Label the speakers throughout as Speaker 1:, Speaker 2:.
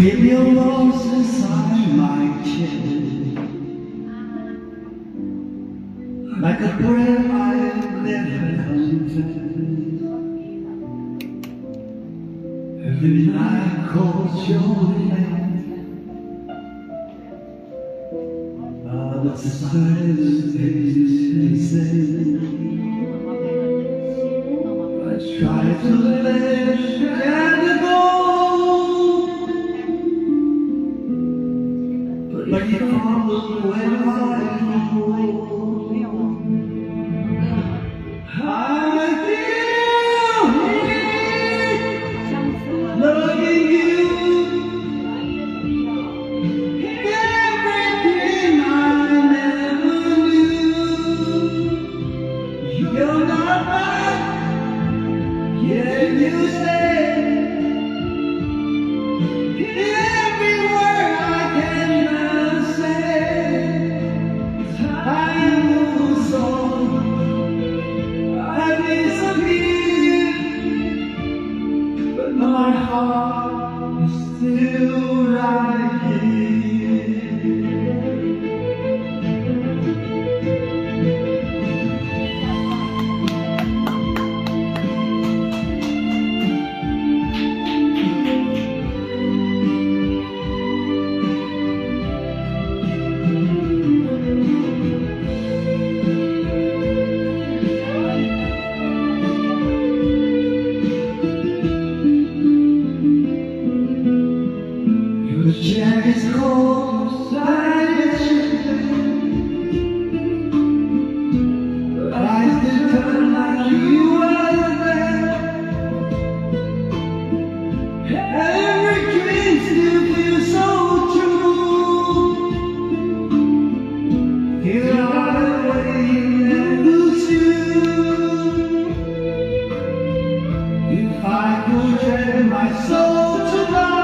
Speaker 1: Feel your rose inside my chin, like a prayer I've never confessed. Every night calls your name, the silence is insane. I try to let it go, but you follow when I go. I feel loving you, everything I never knew. You're not mine, yeah, you say every word I cannot say. Time moves on, I disappear, but my heart is still right here. The chair is cold, but eyes that turn like you were there. Every dream still feels so true. Here I wait and lose you. If I could trade my soul tonight,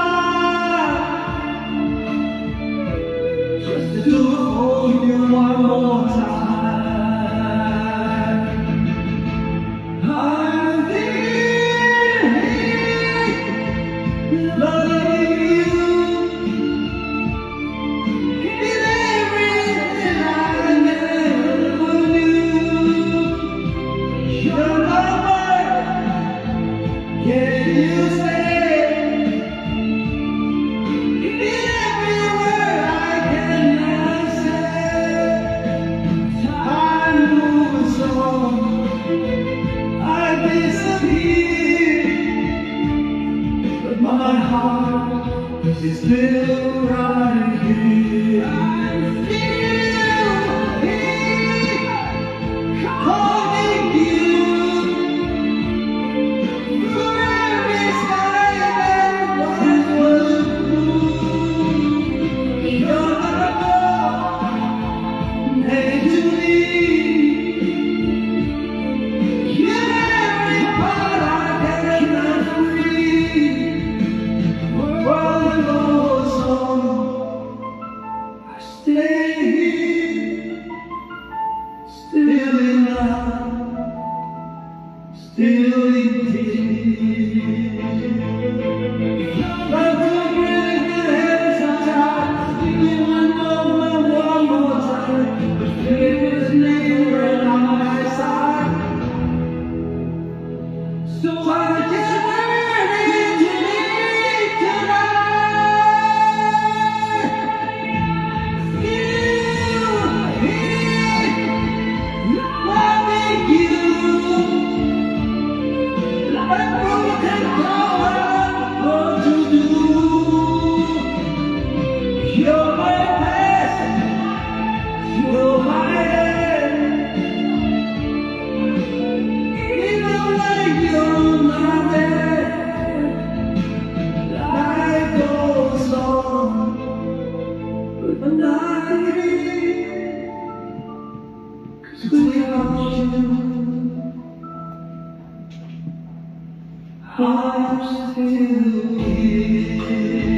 Speaker 1: to hold you one more time. I'm here, loving you, in everything I never knew. You're not mine, can you say? My heart is still right here. I feel it calling you through every sky that once was blue. You're not alone, and to me, you're every part I cannot free. World goes on, I stay here, still in love, still in tears. Love to bring the hands of time, give me one more time, but fear is never on my side. So I just turn into me tonight. Feel it, loving you, like a broken heart, what to do? You're my past, you're my end, even when you're not there. Life goes on, but not here, 'cause without you, I'm still here.